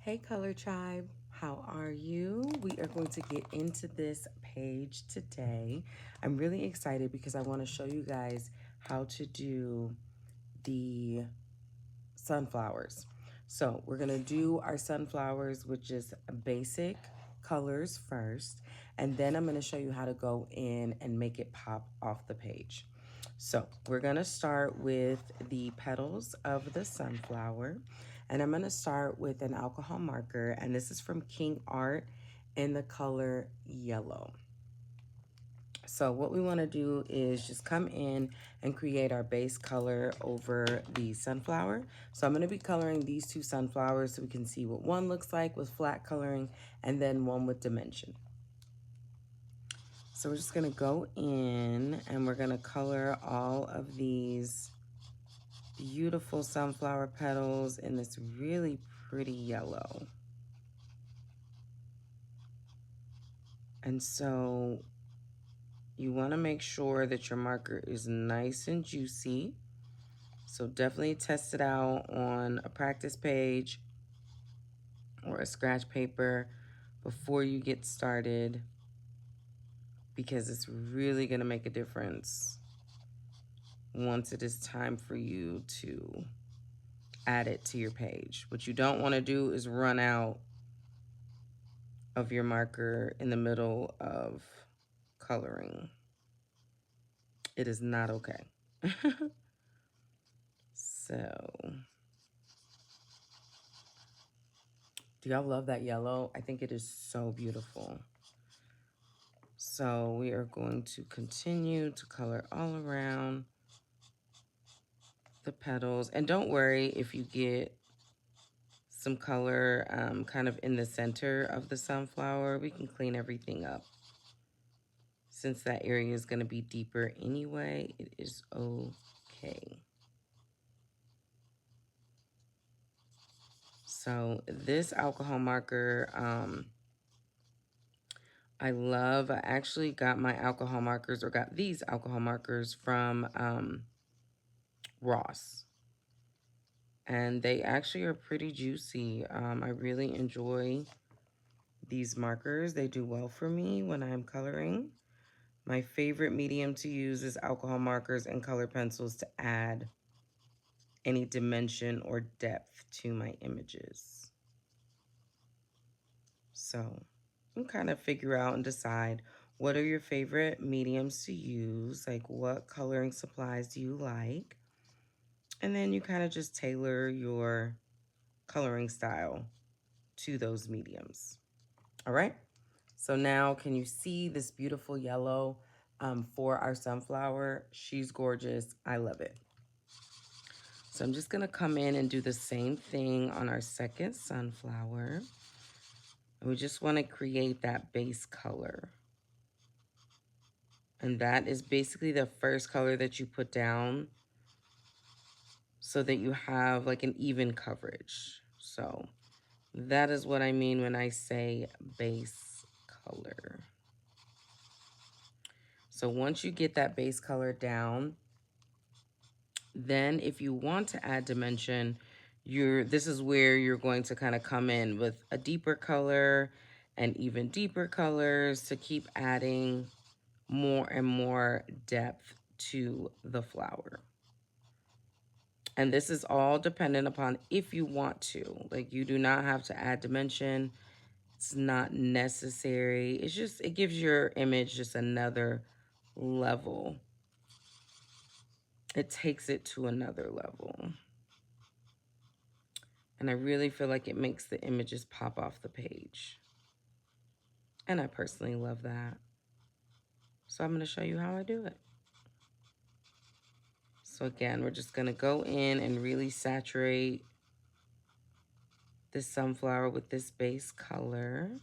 Hey Color Tribe, how are you? We are going to get into this page today. I'm really excited because I want to show you guys how to do the sunflowers. So we're going to do our sunflowers with just basic colors first, and then I'm going to show you how to go in and make it pop off the page. So we're going to start with the petals of the sunflower, and I'm going to start with an alcohol marker, and this is from King Art in the color yellow. So what we want to do is just come in and create our base color over the sunflower. So I'm going to be coloring these two sunflowers so we can see what one looks like with flat coloring and then one with dimension. So we're just going to go in and we're going to color all of these beautiful sunflower petals in this really pretty yellow. And so you want to make sure that your marker is nice and juicy. So definitely test it out on a practice page or a scratch paper before you get started, because it's really going to make a difference once it is time for you to add it to your page. What you don't want to do is run out of your marker in the middle of coloring. It is not okay. So, do y'all love that yellow? I think it is so beautiful. So we are going to continue to color all around the petals. And don't worry if you get some color kind of in the center of the sunflower. We can clean everything up. Since that area is going to be deeper anyway, it is okay. So this alcohol marker, I love. I actually got my alcohol markers, or got these alcohol markers from Ross. And they actually are pretty juicy. I really enjoy these markers. They do well for me when I'm coloring. My favorite medium to use is alcohol markers and color pencils to add any dimension or depth to my images. So you kind of figure out and decide what are your favorite mediums to use, like what coloring supplies do you like, and then you kind of just tailor your coloring style to those mediums. All right. So now can you see this beautiful yellow for our sunflower? She's gorgeous. I love it. So I'm just going to come in and do the same thing on our second sunflower. And we just want to create that base color. And that is basically the first color that you put down so that you have like an even coverage. So that is what I mean when I say base color. So once you get that base color down, then if you want to add dimension, this is where you're going to kind of come in with a deeper color and even deeper colors to keep adding more and more depth to the flower. And this is all dependent upon if you want to. Like, you do not have to add dimension. It's not necessary. It's just, it gives your image just another level. It takes it to another level. And I really feel like it makes the images pop off the page. And I personally love that. So I'm going to show you how I do it. So again, we're just going to go in and really saturate this sunflower with this base color.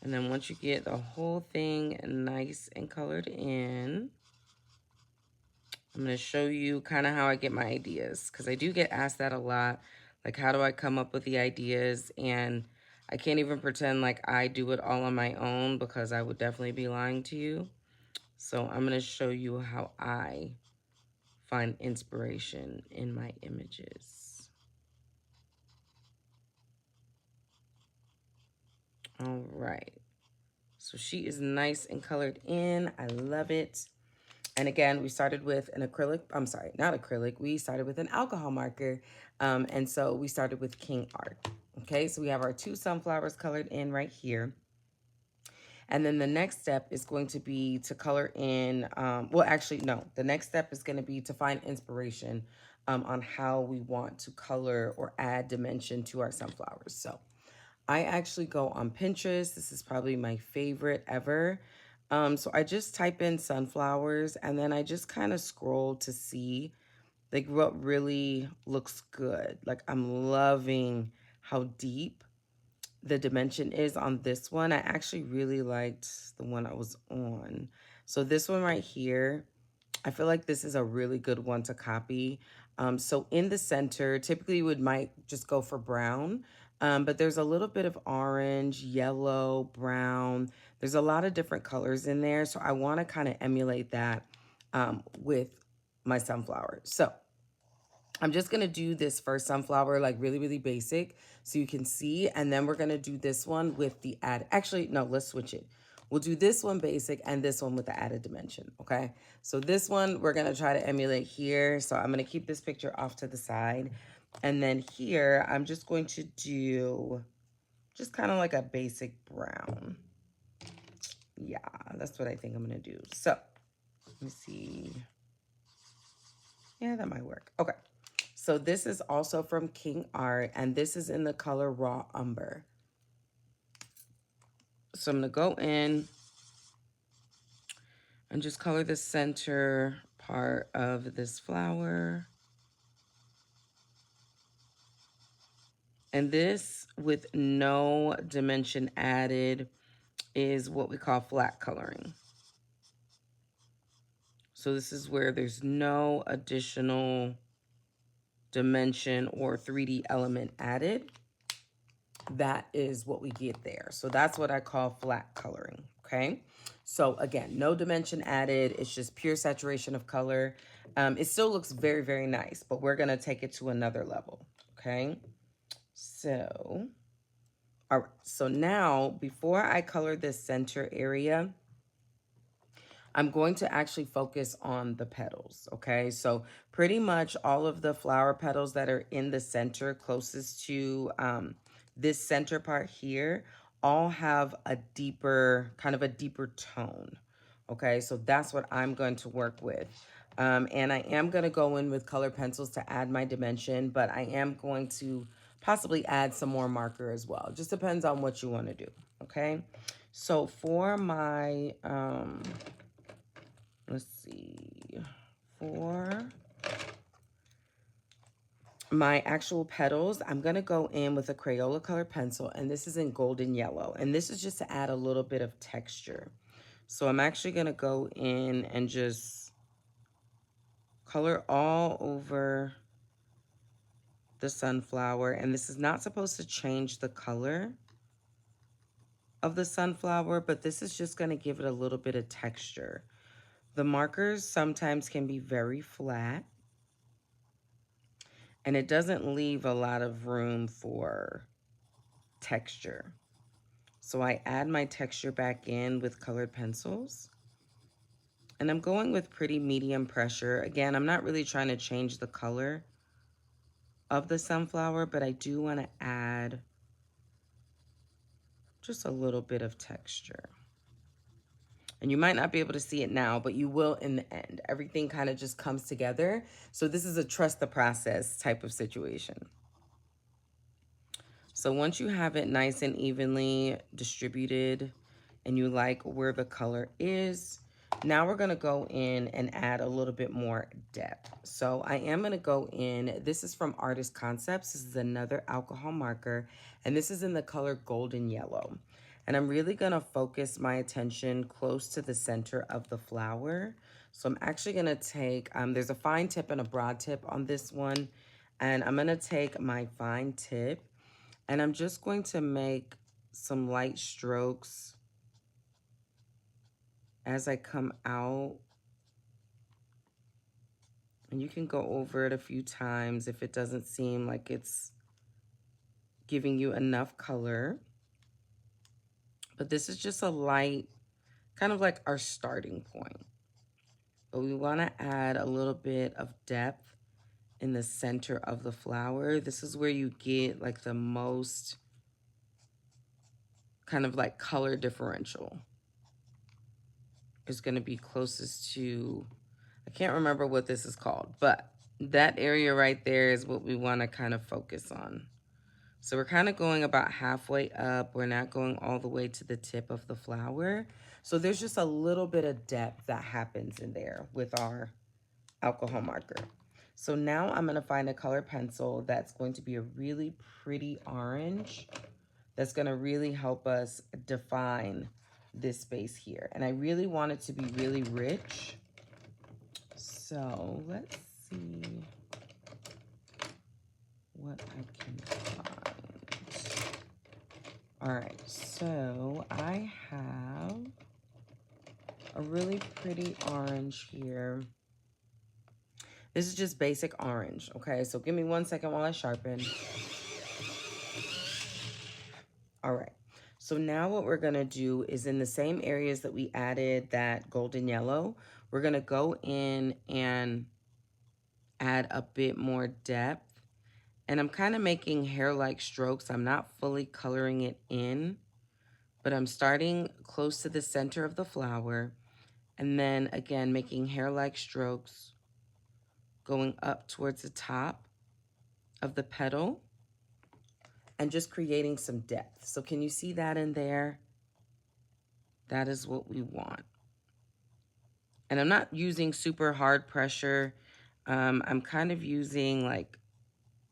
And then once you get the whole thing nice and colored in, I'm going to show you kind of how I get my ideas, because I do get asked that a lot. Like, how do I come up with the ideas? And I can't even pretend like I do it all on my own, because I would definitely be lying to you. So I'm going to show you how I find inspiration in my images. All right. So she is nice and colored in. I love it. And again, we started with an acrylic. I'm sorry, not acrylic. We started with an alcohol marker. And so we started with King Art. Okay, so we have our 2 sunflowers colored in right here. And then the next step is going to be to color in, well, actually, no. The next step is going to be to find inspiration on how we want to color or add dimension to our sunflowers. So I actually go on Pinterest. This is probably my favorite ever. So I just type in sunflowers and then I just kind of scroll to see like what really looks good. Like I'm loving how deep the dimension is on this one. I actually really liked the one I was on. So this one right here, I feel like this is a really good one to copy. So in the center, typically you might just go for brown, but there's a little bit of orange, yellow, brown. There's a lot of different colors in there. So I want to kind of emulate that with my sunflower. So I'm just going to do this first sunflower like really, really basic so you can see. And then we're going to do this one with the add. Actually, no, let's switch it. We'll do this one basic and this one with the added dimension, okay? So this one we're going to try to emulate here. So I'm going to keep this picture off to the side. And then here, I'm just going to do just kind of like a basic brown. Yeah, that's what I think I'm going to do. So let me see. Yeah, that might work. Okay. So this is also from King Art, and this is in the color Raw Umber. So I'm going to go in and just color the center part of this flower. And this, with no dimension added, is what we call flat coloring. So this is where there's no additional dimension or 3D element added. That is what we get there. So that's what I call flat coloring, okay? So again, no dimension added. It's just pure saturation of color. It still looks very, very nice, but we're gonna take it to another level, okay? So, all right. So now, before I color this center area, I'm going to actually focus on the petals, okay? So pretty much all of the flower petals that are in the center closest to this center part here all have a deeper, kind of a deeper tone, okay? So that's what I'm going to work with. And I am going to go in with color pencils to add my dimension, but I am going to possibly add some more marker as well. Just depends on what you want to do, okay? So for my... let's see, for my actual petals, I'm going to go in with a Crayola color pencil, and this is in golden yellow. And this is just to add a little bit of texture. So I'm actually going to go in and just color all over the sunflower. And this is not supposed to change the color of the sunflower, but this is just going to give it a little bit of texture. The markers sometimes can be very flat, and it doesn't leave a lot of room for texture. So I add my texture back in with colored pencils. And I'm going with pretty medium pressure. Again, I'm not really trying to change the color of the sunflower, but I do want to add just a little bit of texture. And you might not be able to see it now, but you will in the end. Everything kind of just comes together. So this is a trust the process type of situation. So once you have it nice and evenly distributed and you like where the color is, now we're gonna go in and add a little bit more depth. So I am gonna go in, this is from Artist Concepts. This is another alcohol marker, and this is in the color golden yellow. And I'm really gonna focus my attention close to the center of the flower. So I'm actually gonna take, there's a fine tip and a broad tip on this one. And I'm gonna take my fine tip and I'm just going to make some light strokes as I come out And you can go over it a few times if it doesn't seem like it's giving you enough color. But this is just a light, kind of like our starting point. But we want to add a little bit of depth in the center of the flower. This is where you get like the most kind of like color differential. Is going to be closest to, I can't remember what this is called, but that area right there is what we want to kind of focus on. So we're kind of going about halfway up. We're not going all the way to the tip of the flower. So there's just a little bit of depth that happens in there with our alcohol marker. So now I'm going to find a color pencil that's going to be a really pretty orange that's going to really help us define this space here. And I really want it to be really rich. So let's see what I can find. All right, so I have a really pretty orange here. This is just basic orange, okay? So give me 1 second while I sharpen. All right, so now what we're gonna do is in the same areas that we added that golden yellow, we're gonna go in and add a bit more depth. And I'm kind of making hair-like strokes. I'm not fully coloring it in, but I'm starting close to the center of the flower. And then again, making hair-like strokes going up towards the top of the petal and just creating some depth. So can you see that in there? That is what we want. And I'm not using super hard pressure. I'm kind of using like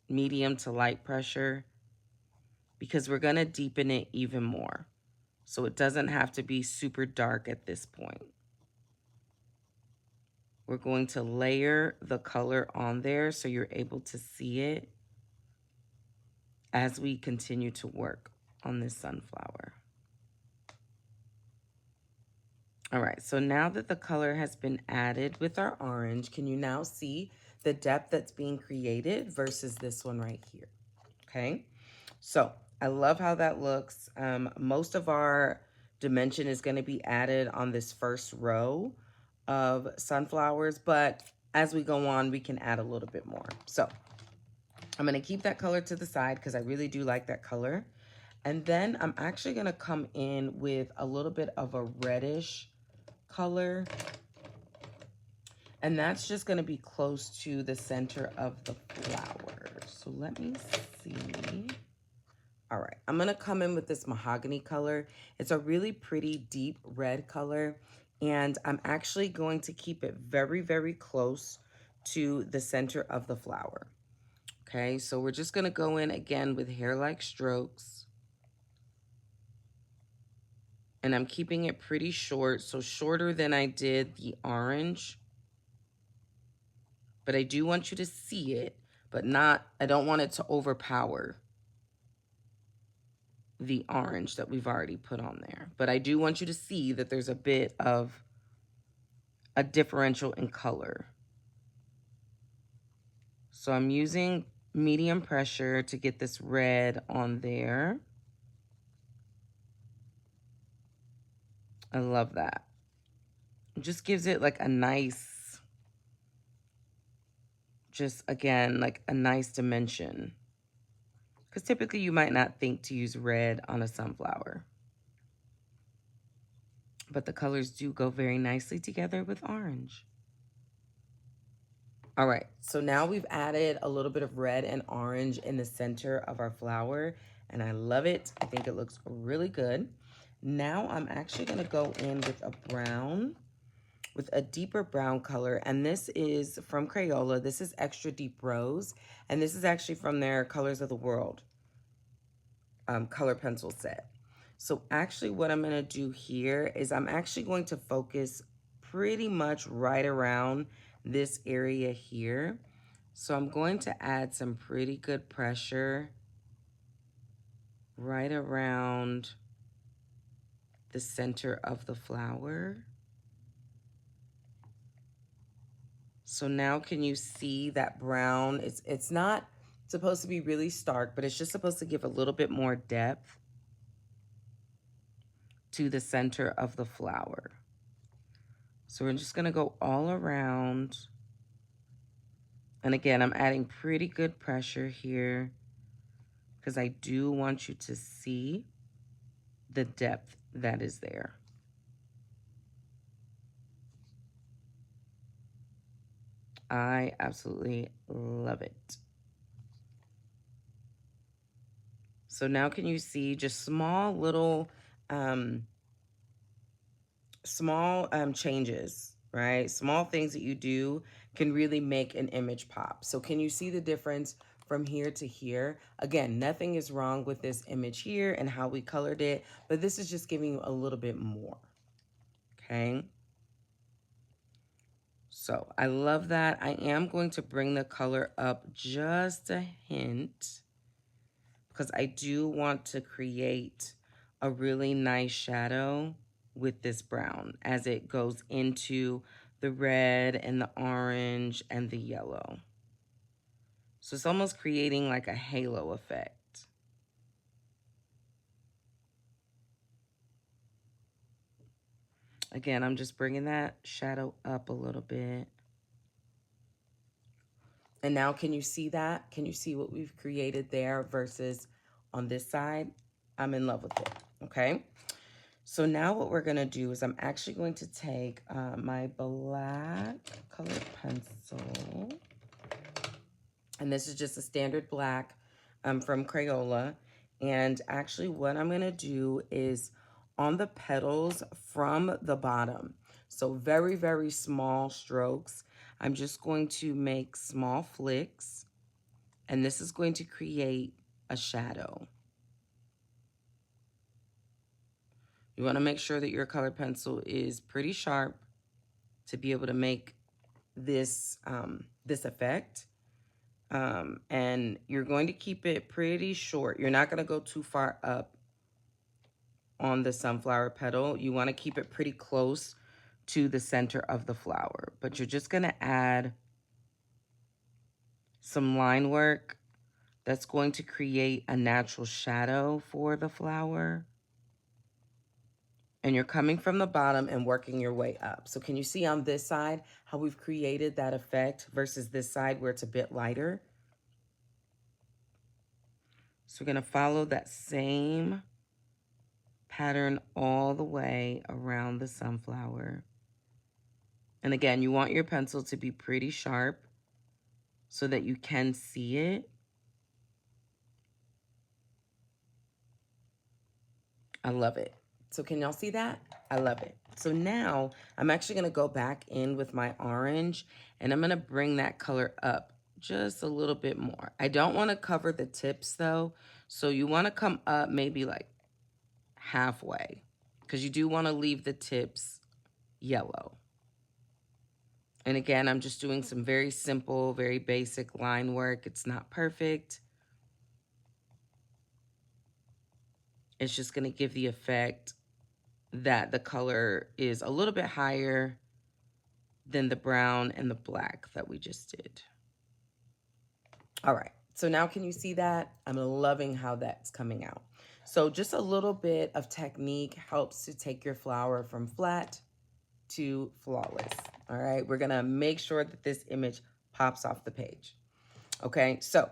medium to light pressure because we're going to deepen it even more. So it doesn't have to be super dark at this point. We're going to layer the color on there so you're able to see it as we continue to work on this sunflower. All right, so now that the color has been added with our orange, can you now see the depth that's being created versus this one right here? Okay, so I love how that looks. Most of our dimension is going to be added on this first row of sunflowers, but as we go on, we can add a little bit more. So I'm going to keep that color to the side because I really do like that color. And then I'm actually going to come in with a little bit of a reddish color. And that's just going to be close to the center of the flower. So let me see. All right, I'm going to come in with this mahogany color. It's a really pretty deep red color. And I'm actually going to keep it very, very close to the center of the flower. Okay, so we're just going to go in again with hair-like strokes. And I'm keeping it pretty short, so shorter than I did the orange. But I do want you to see it, but not, I don't want it to overpower the orange that we've already put on there. But I do want you to see that there's a bit of a differential in color. So I'm using medium pressure to get this red on there. I love that. It just gives it like a nice, just again, like a nice dimension. Because typically you might not think to use red on a sunflower. But the colors do go very nicely together with orange. All right, so now we've added a little bit of red and orange in the center of our flower, and I love it. I think it looks really good. Now I'm actually gonna go in with a brown, with a deeper brown color, and this is from Crayola. This is Extra Deep Rose, and this is actually from their Colors of the World color pencil set. So actually what I'm going to do here is I'm actually going to focus pretty much right around this area here. So I'm going to add some pretty good pressure right around the center of the flower. So now can you see that brown? It's not supposed to be really stark, but it's just supposed to give a little bit more depth to the center of the flower. So we're just going to go all around. And again, I'm adding pretty good pressure here because I do want you to see the depth that is there. I absolutely love it. So now can you see just small little changes, right? Small things that you do can really make an image pop. So can you see the difference from here to here? Again, nothing is wrong with this image here and how we colored it, but this is just giving you a little bit more, okay? So I love that. I am going to bring the color up just a hint because I do want to create a really nice shadow with this brown as it goes into the red and the orange and the yellow. So it's almost creating like a halo effect. Again, I'm just bringing that shadow up a little bit. And now can you see that? Can you see what we've created there versus on this side? I'm in love with it, okay? So now what we're gonna do is I'm actually going to take my black colored pencil. And this is just a standard black from Crayola. And actually what I'm gonna do is on the petals from the bottom, so very, very small strokes, I'm just going to make small flicks, and this is going to create a shadow. You wanna make sure that your colored pencil is pretty sharp to be able to make this, this effect. And you're going to keep it pretty short. You're not gonna go too far up on the sunflower petal. You wanna keep it pretty close to the center of the flower, but you're just gonna add some line work that's going to create a natural shadow for the flower. And you're coming from the bottom and working your way up. So can you see on this side how we've created that effect versus this side where it's a bit lighter? So we're gonna follow that same pattern all the way around the sunflower. And again, you want your pencil to be pretty sharp so that you can see it. I love it. So can y'all see that? I love it. So now I'm actually gonna go back in with my orange and I'm gonna bring that color up just a little bit more. I don't wanna cover the tips though. So you wanna come up maybe like halfway because you do wanna leave the tips yellow. And again, I'm just doing some very simple, very basic line work. It's not perfect. It's just gonna give the effect that the color is a little bit higher than the brown and the black that we just did. All right, so now can you see that? I'm loving how that's coming out. So just a little bit of technique helps to take your flower from flat to flawless. All right, we're gonna make sure that this image pops off the page. Okay, so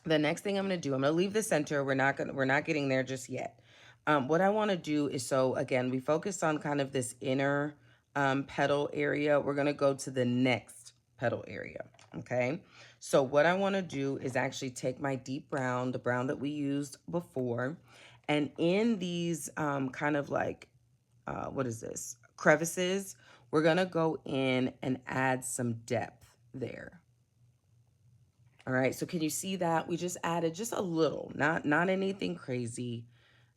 the next thing I'm gonna do, I'm gonna leave the center. We're not getting there just yet. What I wanna do is, so again, we focused on kind of this inner petal area. We're gonna go to the next petal area, okay? So what I wanna do is actually take my deep brown, the brown that we used before, and in these kind of like, what is this? Crevices, we're gonna go in and add some depth there. All right, so can you see that? We just added just a little, not anything crazy.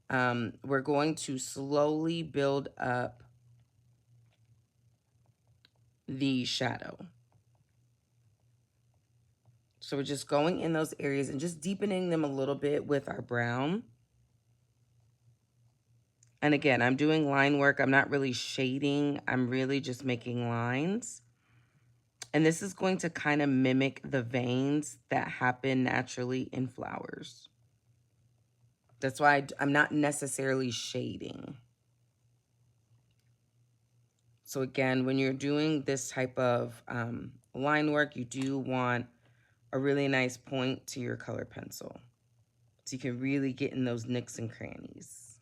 We're going to slowly build up the shadow. So we're just going in those areas and just deepening them a little bit with our brown. And again, I'm doing line work. I'm not really shading. I'm really just making lines. And this is going to kind of mimic the veins that happen naturally in flowers. That's why I'm not necessarily shading. So again, when you're doing this type of line work, you do want a really nice point to your color pencil, so you can really get in those nooks and crannies.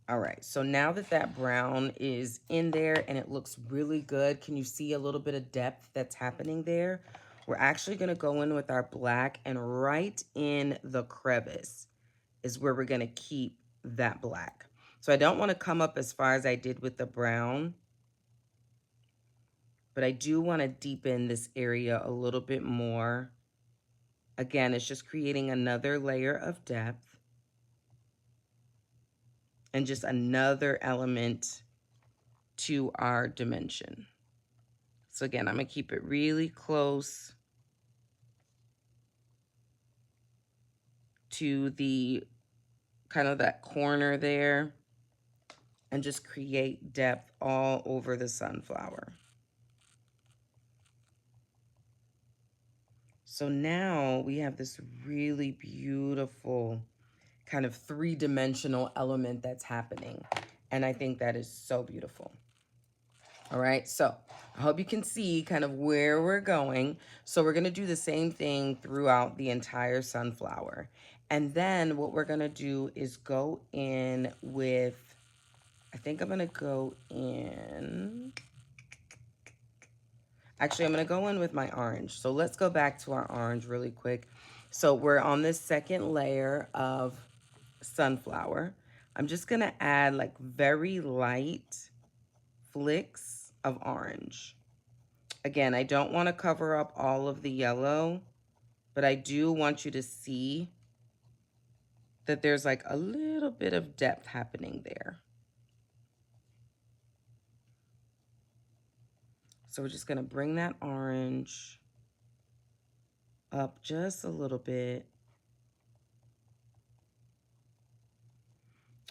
All right, so now that that brown is in there and it looks really good, can you see a little bit of depth that's happening there? We're actually gonna go in with our black, and right in the crevice is where we're gonna keep that black. So I don't wanna come up as far as I did with the brown, but I do wanna deepen this area a little bit more. Again, it's just creating another layer of depth and just another element to our dimension. So again, I'm gonna keep it really close to the kind of that corner there and just create depth all over the sunflower. So now we have this really beautiful kind of three-dimensional element that's happening. And I think that is so beautiful. All right, so I hope you can see kind of where we're going. So we're gonna do the same thing throughout the entire sunflower. And then what we're gonna do is go in with, I think I'm gonna go in, actually I'm gonna go in with my orange. So let's go back to our orange really quick. So we're on this second layer of sunflower. I'm just gonna add like very light flicks of orange. Again, I don't want to cover up all of the yellow, but I do want you to see that there's like a little bit of depth happening there. So we're just going to bring that orange up just a little bit.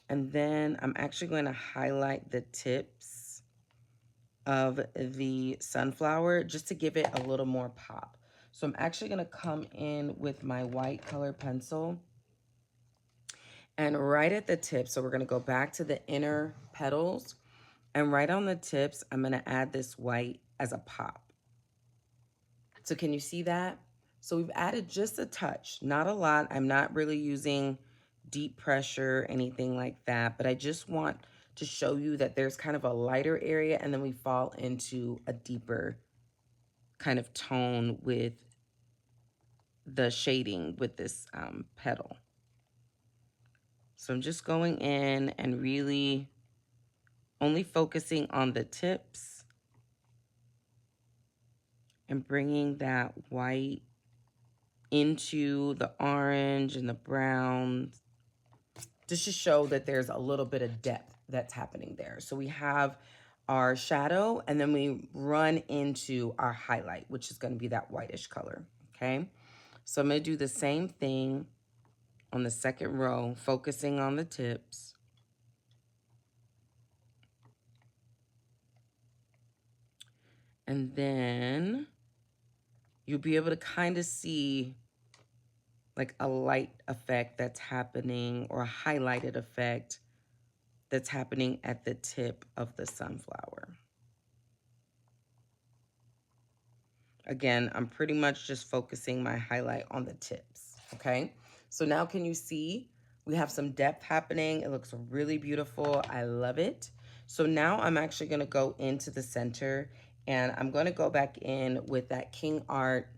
And then I'm actually going to highlight the tips of the sunflower just to give it a little more pop. So I'm actually going to come in with my white color pencil, and right at the tip, so we're going to go back to the inner petals, and right on the tips, I'm going to add this white as a pop. So can you see that? So we've added just a touch, not a lot. I'm not really using deep pressure, anything like that, but I just want to show you that there's kind of a lighter area and then we fall into a deeper kind of tone with the shading with this petal. So I'm just going in and really only focusing on the tips and bringing that white into the orange and the browns, just to show that there's a little bit of depth that's happening there. So we have our shadow, and then we run into our highlight, which is going to be that whitish color, okay? So I'm going to do the same thing on the second row, focusing on the tips. And then you'll be able to kind of see like a light effect that's happening, or a highlighted effect that's happening at the tip of the sunflower. Again, I'm pretty much just focusing my highlight on the tips, okay? So now can you see we have some depth happening? It looks really beautiful. I love it. So now I'm actually gonna go into the center, and I'm gonna go back in with that King Art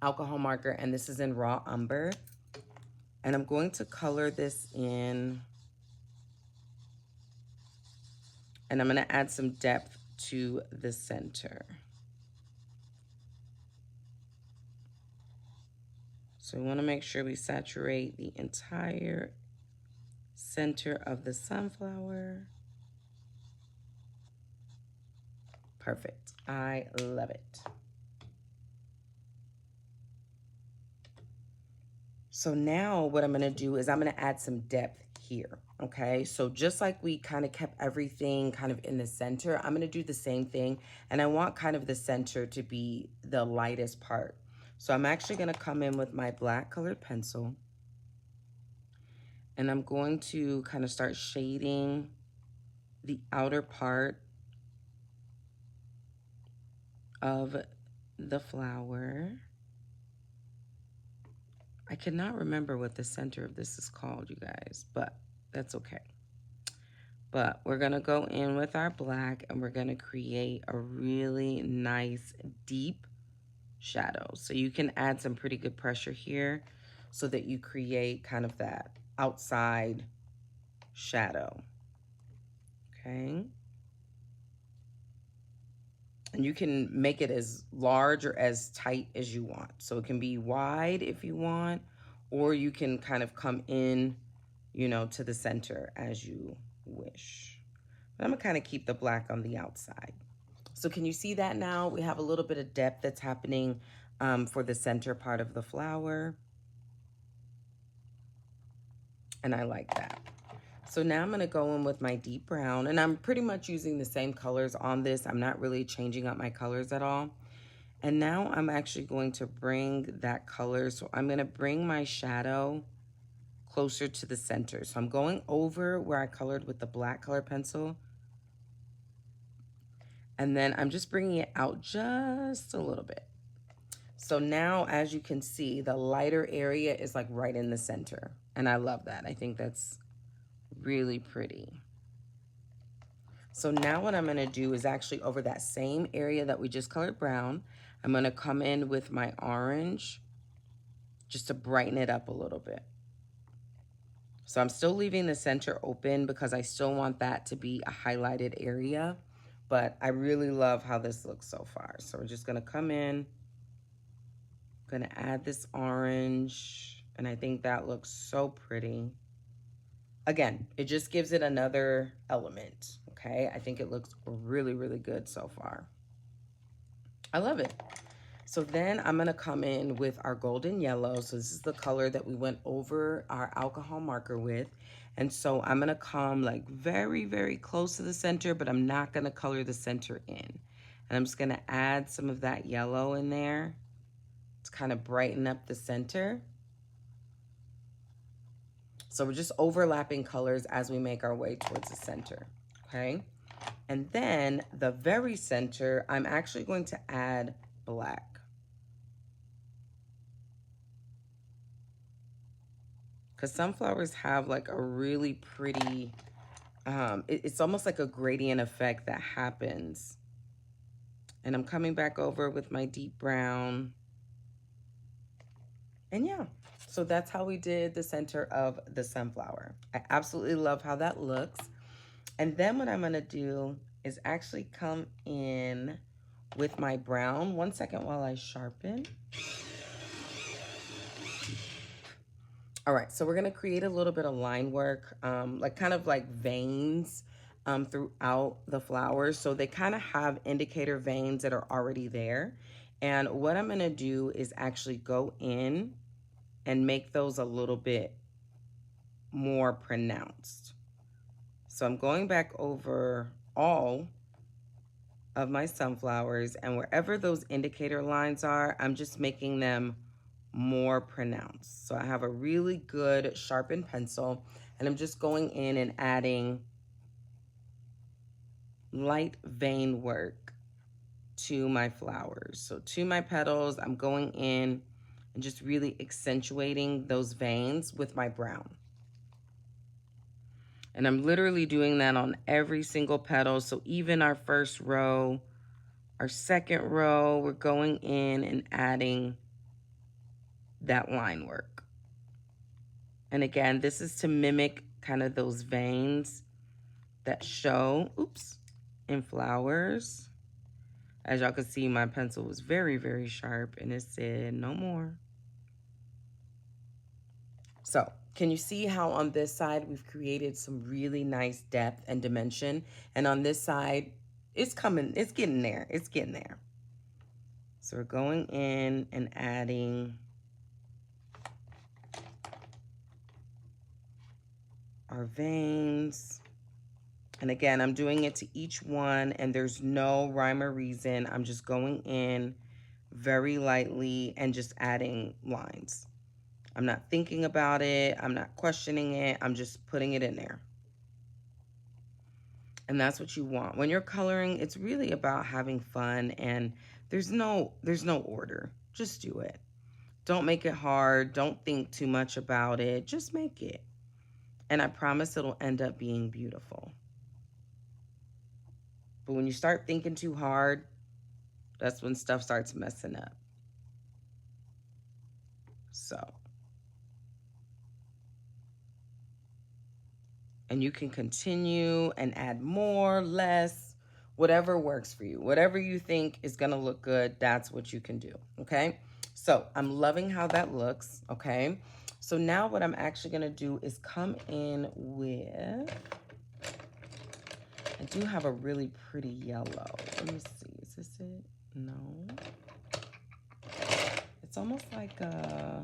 alcohol marker, and this is in raw umber. And I'm going to color this in, and I'm gonna add some depth to the center. So we wanna make sure we saturate the entire center of the sunflower. Perfect, I love it. So now what I'm gonna do is I'm gonna add some depth here, okay? So just like we kind of kept everything kind of in the center, I'm gonna do the same thing, and I want kind of the center to be the lightest part. So I'm actually gonna come in with my black colored pencil, and I'm going to kind of start shading the outer part of the flower. I cannot remember what the center of this is called, you guys, but that's okay. But we're gonna go in with our black and we're gonna create a really nice deep shadow. So you can add some pretty good pressure here so that you create kind of that outside shadow, okay? And you can make it as large or as tight as you want. So it can be wide if you want, or you can kind of come in, you know, to the center as you wish. But I'm gonna kind of keep the black on the outside. So can you see that now? We have a little bit of depth that's happening for the center part of the flower. And I like that. So now I'm gonna go in with my deep brown, and I'm pretty much using the same colors on this. I'm not really changing up my colors at all. And now I'm actually going to bring that color. So I'm gonna bring my shadow closer to the center. So I'm going over where I colored with the black color pencil. And then I'm just bringing it out just a little bit. So now, as you can see, the lighter area is like right in the center. And I love that. I think that's really pretty. So now what I'm gonna do is actually over that same area that we just colored brown, I'm gonna come in with my orange just to brighten it up a little bit. So I'm still leaving the center open because I still want that to be a highlighted area, but I really love how this looks so far. So we're just gonna come in, gonna add this orange, and I think that looks so pretty. Again, it just gives it another element, okay? I think it looks really, really good so far. I love it. So then I'm gonna come in with our golden yellow. So this is the color that we went over our alcohol marker with. And so I'm gonna come like very, very close to the center, but I'm not gonna color the center in. And I'm just gonna add some of that yellow in there to kind of brighten up the center. So we're just overlapping colors as we make our way towards the center, okay? And then the very center, I'm actually going to add black. Because sunflowers have like a really pretty, it's almost like a gradient effect that happens. And I'm coming back over with my deep brown. And yeah, so that's how we did the center of the sunflower. I absolutely love how that looks. And then what I'm gonna do is actually come in with my brown. One second while I sharpen. All right, so we're gonna create a little bit of line work, like kind of like veins throughout the flowers. So they kind of have indicator veins that are already there. And what I'm gonna do is actually go in and make those a little bit more pronounced. So I'm going back over all of my sunflowers, and wherever those indicator lines are, I'm just making them more pronounced. So I have a really good sharpened pencil, and I'm just going in and adding light vein work to my flowers. So to my petals, I'm going in and just really accentuating those veins with my brown. And I'm literally doing that on every single petal. So even our first row, our second row, we're going in and adding that line work. And again, this is to mimic kind of those veins that show, in flowers. As y'all can see, my pencil was very, very sharp and it said no more. So can you see how on this side we've created some really nice depth and dimension? And on this side, it's getting there. It's getting there. So we're going in and adding our veins. And again, I'm doing it to each one, and there's no rhyme or reason. I'm just going in very lightly and just adding lines. I'm not thinking about it. I'm not questioning it. I'm just putting it in there. And that's what you want. When you're coloring, it's really about having fun, and there's no order. Just do it. Don't make it hard. Don't think too much about it. Just make it. And I promise it'll end up being beautiful. But when you start thinking too hard, that's when stuff starts messing up. So, and you can continue and add more, less, whatever works for you. Whatever you think is going to look good, that's what you can do, okay? So I'm loving how that looks, okay? So now what I'm actually going to do is come in with, I do have a really pretty yellow. Let me see, is this it? No. It's almost like a,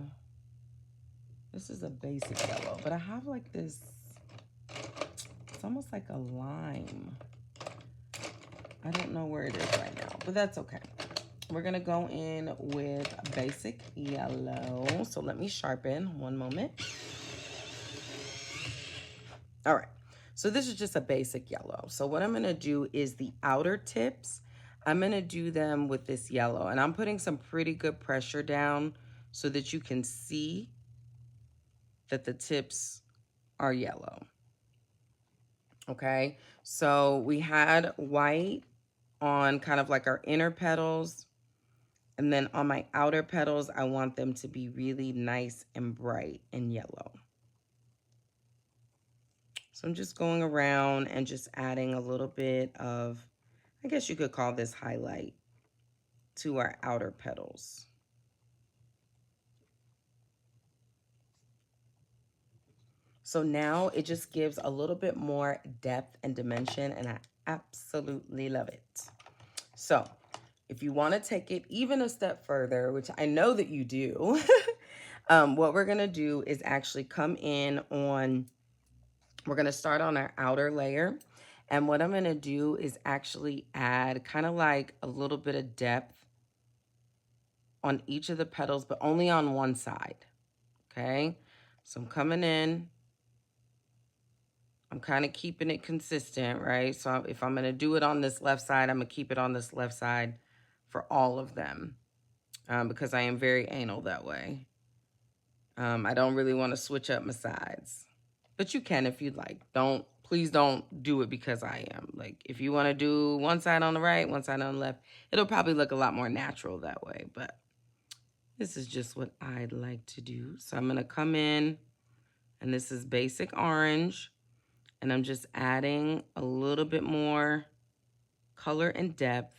this is a basic yellow, but I have like this, it's almost like a lime. I don't know where it is right now, but that's okay. We're gonna go in with basic yellow. So let me sharpen, one moment. All right, so this is just a basic yellow. So what I'm gonna do is the outer tips, I'm gonna do them with this yellow, and I'm putting some pretty good pressure down so that you can see that the tips are yellow. Okay, so we had white on kind of like our inner petals, and then on my outer petals, I want them to be really nice and bright and yellow. So I'm just going around and just adding a little bit of, I guess you could call this highlight to our outer petals. So now it just gives a little bit more depth and dimension, and I absolutely love it. So if you want to take it even a step further, which I know that you do, what we're going to do is actually come in on, we're going to start on our outer layer. And what I'm going to do is actually add kind of like a little bit of depth on each of the petals, but only on one side. Okay. So I'm coming in. I'm kind of keeping it consistent, right? So if I'm going to do it on this left side, I'm going to keep it on this left side for all of them, because I am very anal that way. I don't really want to switch up my sides, but you can if you'd like. Please don't do it because I am. Like, if you want to do one side on the right, one side on the left, it'll probably look a lot more natural that way, but this is just what I'd like to do. So I'm going to come in, and this is basic orange. And I'm just adding a little bit more color and depth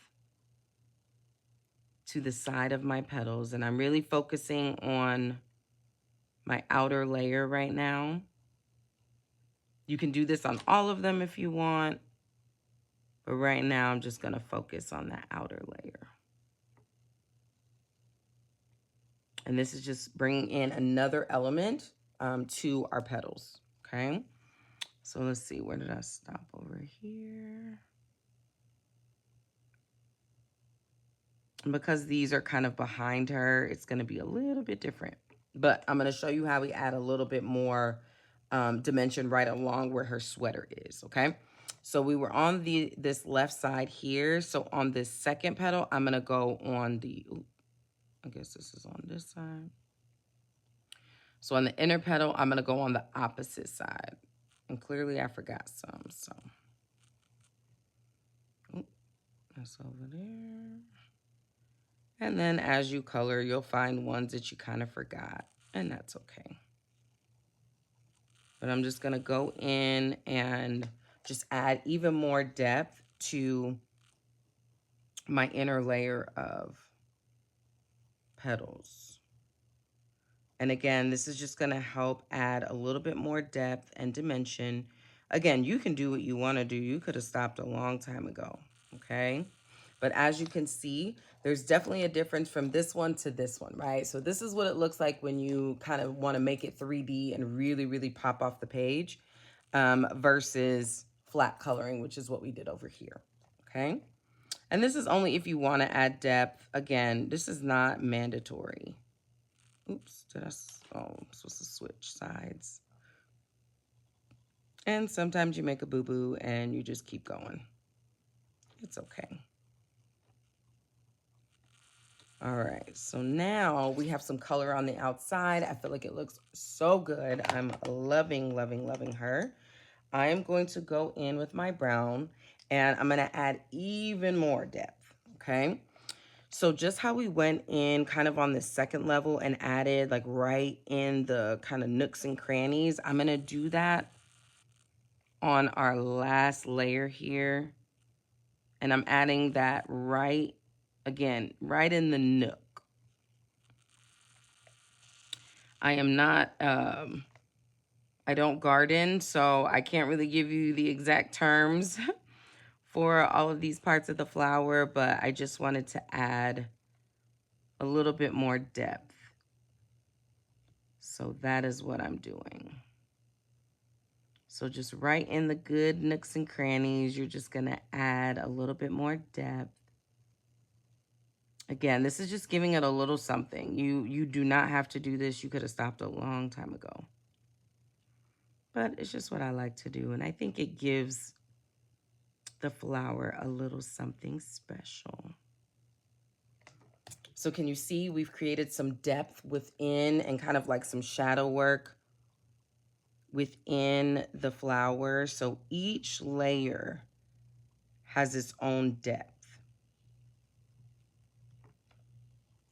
to the side of my petals. And I'm really focusing on my outer layer right now. You can do this on all of them if you want. But right now, I'm just going to focus on that outer layer. And this is just bringing in another element to our petals, okay? So let's see, where did I stop over here? And because these are kind of behind her, it's going to be a little bit different. But I'm going to show you how we add a little bit more dimension right along where her sweater is, okay? So we were on this left side here. So on this second petal, I'm going to go on the, I guess this is on this side. So on the inner petal, I'm going to go on the opposite side. And clearly I forgot some, so. Ooh, that's over there. And then as you color, you'll find ones that you kind of forgot, and that's okay. But I'm just going to go in and just add even more depth to my inner layer of petals. And again, this is just going to help add a little bit more depth and dimension. Again, you can do what you want to do. You could have stopped a long time ago, okay? But as you can see, there's definitely a difference from this one to this one, right? So this is what it looks like when you kind of want to make it 3D and really, really pop off the page. versus flat coloring, which is what we did over here, okay? And this is only if you want to add depth. Again, this is not mandatory. Oops, I'm supposed to switch sides. And sometimes you make a boo-boo and you just keep going. It's okay. All right, so now we have some color on the outside. I feel like it looks so good. I'm loving, loving, loving her. I am going to go in with my brown and I'm gonna add even more depth, okay? So just how we went in kind of on the second level and added like right in the kind of nooks and crannies, I'm gonna do that on our last layer here. And I'm adding that right, again, right in the nook. I am not, I don't garden, so I can't really give you the exact terms for all of these parts of the flower, but I just wanted to add a little bit more depth. So that is what I'm doing. So just right in the good nooks and crannies, you're just gonna add a little bit more depth. Again, this is just giving it a little something. You do not have to do this. You could have stopped a long time ago. But it's just what I like to do. And I think it gives the flower a little something special. So can you see we've created some depth within and kind of like some shadow work within the flower. So each layer has its own depth.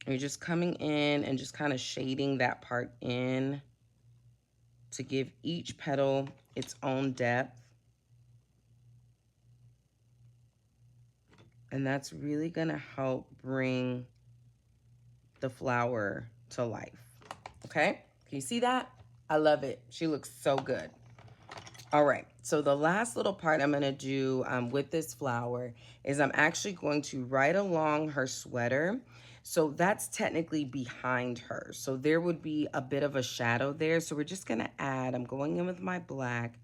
You're just coming in and just kind of shading that part in to give each petal its own depth. And that's really gonna help bring the flower to life, okay? Can you see that? I love it. She looks so good. All right, so the last little part I'm gonna do with this flower is I'm actually going to right along her sweater. So that's technically behind her. So there would be a bit of a shadow there. So we're just gonna add, I'm going in with my black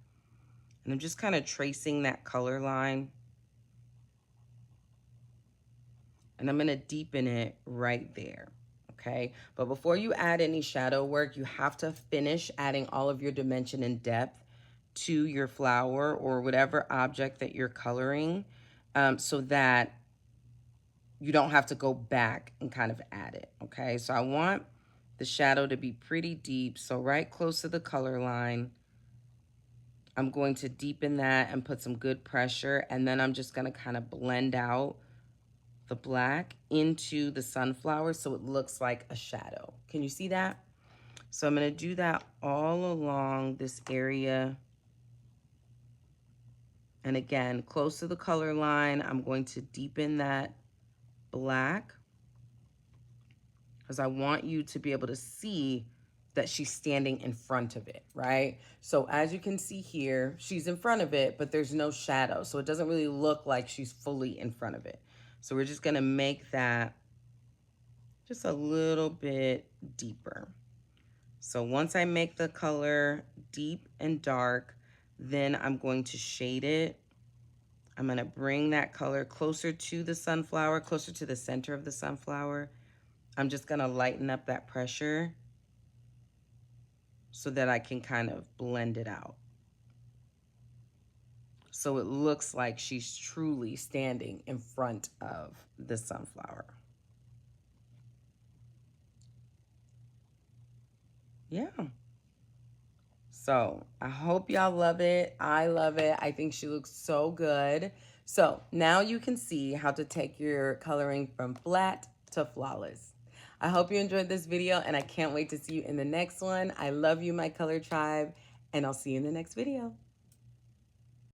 and I'm just kind of tracing that color line. And I'm gonna deepen it right there, okay? But before you add any shadow work, you have to finish adding all of your dimension and depth to your flower or whatever object that you're coloring, so that you don't have to go back and kind of add it, okay? So I want the shadow to be pretty deep. So right close to the color line, I'm going to deepen that and put some good pressure. And then I'm just gonna kind of blend out the black into the sunflower so it looks like a shadow. Can you see that? So I'm gonna do that all along this area. And again, close to the color line, I'm going to deepen that black because I want you to be able to see that she's standing in front of it, right? So as you can see here, she's in front of it, but there's no shadow. So it doesn't really look like she's fully in front of it. So we're just gonna make that just a little bit deeper. So once I make the color deep and dark, then I'm going to shade it. I'm gonna bring that color closer to the sunflower, closer to the center of the sunflower. I'm just gonna lighten up that pressure so that I can kind of blend it out. So it looks like she's truly standing in front of the sunflower. Yeah. So I hope y'all love it. I love it. I think she looks so good. So now you can see how to take your coloring from flat to flawless. I hope you enjoyed this video and I can't wait to see you in the next one. I love you, my color tribe, and I'll see you in the next video.